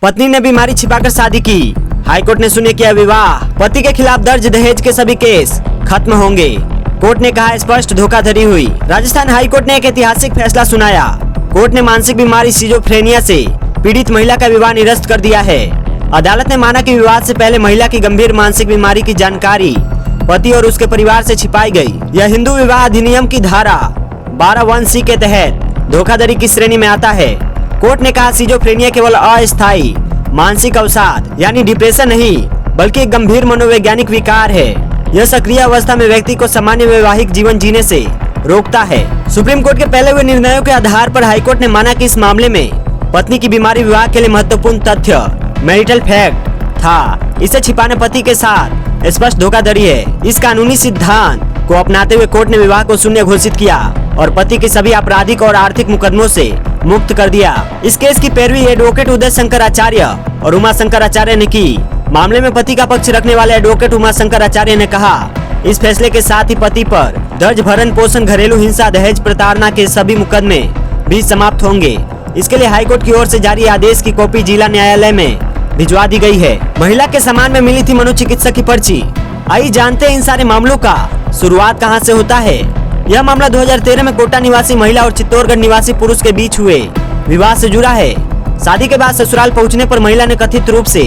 पत्नी ने बीमारी छिपाकर शादी की, हाईकोर्ट ने सुने किया विवाह। पति के खिलाफ दर्ज दहेज के सभी केस खत्म होंगे, कोर्ट ने कहा स्पष्ट धोखाधड़ी हुई। राजस्थान हाईकोर्ट ने एक ऐतिहासिक फैसला सुनाया। कोर्ट ने मानसिक बीमारी सिजोफ्रेनिया से पीड़ित महिला का विवाह निरस्त कर दिया है। अदालत ने माना कि विवाद से पहले महिला की गंभीर मानसिक बीमारी की जानकारी पति और उसके परिवार से छिपाई गई। यह हिंदू विवाह अधिनियम की धारा 12(1)(c) के तहत धोखाधड़ी की श्रेणी में आता है। कोर्ट ने कहा सिजोफ्रेनिया केवल अस्थायी मानसिक अवसाद यानी डिप्रेशन नहीं, बल्कि एक गंभीर मनोवैज्ञानिक विकार है। यह सक्रिय अवस्था में व्यक्ति को सामान्य वैवाहिक जीवन जीने से रोकता है। सुप्रीम कोर्ट के पहले हुए निर्णयों के आधार पर हाईकोर्ट ने माना कि इस मामले में पत्नी की बीमारी विवाह के लिए महत्वपूर्ण तथ्य मैरिटल फैक्ट था। इसे छिपाना पति के साथ स्पष्ट धोखाधड़ी है। इस कानूनी सिद्धांत को अपनाते हुए कोर्ट ने विवाह को शून्य घोषित किया और पति के सभी आपराधिक और आर्थिक मुकदमों से मुक्त कर दिया। इस केस की पैरवी एडवोकेट उदय शंकर आचार्य और उमा शंकर आचार्य ने की। मामले में पति का पक्ष रखने वाले एडवोकेट उमा शंकर आचार्य ने कहा, इस फैसले के साथ ही पति पर दर्ज भरण पोषण, घरेलू हिंसा, दहेज प्रताड़ना के सभी मुकदमे भी समाप्त होंगे। इसके लिए हाईकोर्ट की ओर से जारी आदेश की कॉपी जिला न्यायालय में भिजवा दी गई है। महिला के सामान में मिली थी मनोचिकित्सक की पर्ची। आइए जानते हैं इन सारे मामलों का शुरुआत कहां से होता है। यह मामला 2013 में कोटा निवासी महिला और चित्तौड़गढ़ निवासी पुरुष के बीच हुए विवाह से जुड़ा है। शादी के बाद ससुराल पहुंचने पर महिला ने कथित रूप से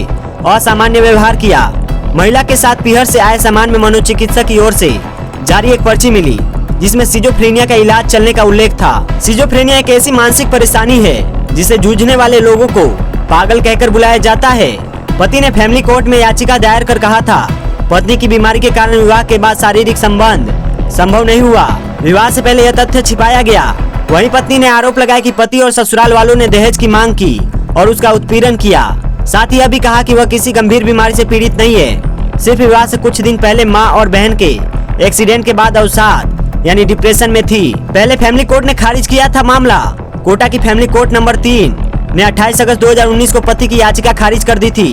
असामान्य व्यवहार किया। महिला के साथ पीहर से आए सामान में मनोचिकित्सक की ओर से जारी एक पर्ची मिली, जिसमें सिजोफ्रेनिया का इलाज चलने का उल्लेख था। सिजोफ्रेनिया एक ऐसी मानसिक परेशानी है जिसे जूझने वाले लोगों को पागल कहकर बुलाया जाता है। पति ने फैमिली कोर्ट में याचिका दायर कर कहा था, पत्नी की बीमारी के कारण विवाह के बाद शारीरिक संबंध संभव नहीं हुआ। विवाह से पहले यह तथ्य छिपाया गया। वहीं पत्नी ने आरोप लगाया कि पति और ससुराल वालों ने दहेज की मांग की और उसका उत्पीड़न किया। साथ ही यह भी कहा कि वह किसी गंभीर बीमारी से पीड़ित नहीं है, सिर्फ विवाह से कुछ दिन पहले मां और बहन के एक्सीडेंट के बाद अवसाद यानी डिप्रेशन में थी। पहले फैमिली कोर्ट ने खारिज किया था मामला। कोटा की फैमिली कोर्ट नंबर 3 ने 28 अगस्त 2019 को पति की याचिका खारिज कर दी थी।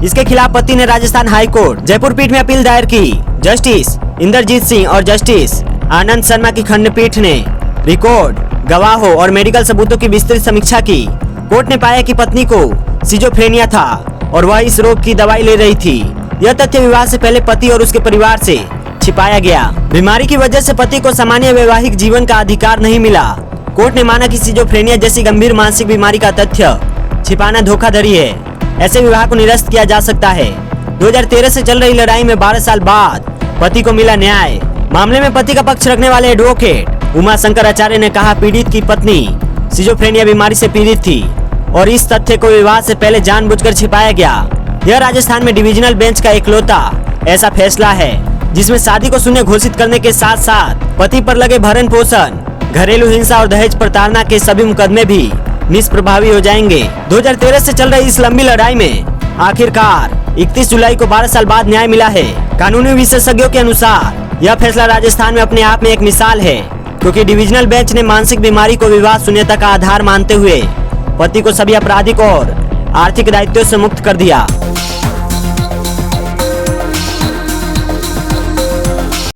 इसके खिलाफ पति ने राजस्थान हाई कोर्ट जयपुर पीठ में अपील दायर की। जस्टिस इंद्रजीत सिंह और जस्टिस आनंद शर्मा की खंडपीठ ने रिकॉर्ड, गवाहों और मेडिकल सबूतों की विस्तृत समीक्षा की। कोर्ट ने पाया कि पत्नी को सिजोफ्रेनिया था और वह इस रोग की दवाई ले रही थी। यह तथ्य विवाह से पहले पति और उसके परिवार से छिपाया गया। बीमारी की वजह से पति को सामान्य वैवाहिक जीवन का अधिकार नहीं मिला। कोर्ट ने माना कि सिजोफ्रेनिया जैसी गंभीर मानसिक बीमारी का तथ्य छिपाना धोखाधड़ी है। ऐसे विवाह को निरस्त किया जा सकता है। 2013 से चल रही लड़ाई में 12 साल बाद पति को मिला न्याय। मामले में पति का पक्ष रखने वाले एडवोकेट उमा शंकर आचार्य ने कहा, पीड़ित की पत्नी सिजोफ्रेनिया बीमारी से पीड़ित थी और इस तथ्य को विवाह से पहले जानबूझकर छिपाया गया। यह राजस्थान में डिविजनल बेंच का इकलौता ऐसा फैसला है जिसमें शादी को शून्य घोषित करने के साथ साथ पति पर लगे भरण पोषण, घरेलू हिंसा और दहेज प्रताड़ना के सभी मुकदमे भी निष्प्रभावी हो जाएंगे। 2013 से चल रही इस लंबी लड़ाई में आखिरकार 31 जुलाई को 12 साल बाद न्याय मिला है। कानूनी विशेषज्ञों के अनुसार यह फैसला राजस्थान में अपने आप में एक मिसाल है, क्योंकि डिविजनल बेंच ने मानसिक बीमारी को विवाह शून्यता का आधार मानते हुए पति को सभी आपराधिक और आर्थिक दायित्वों से मुक्त कर दिया।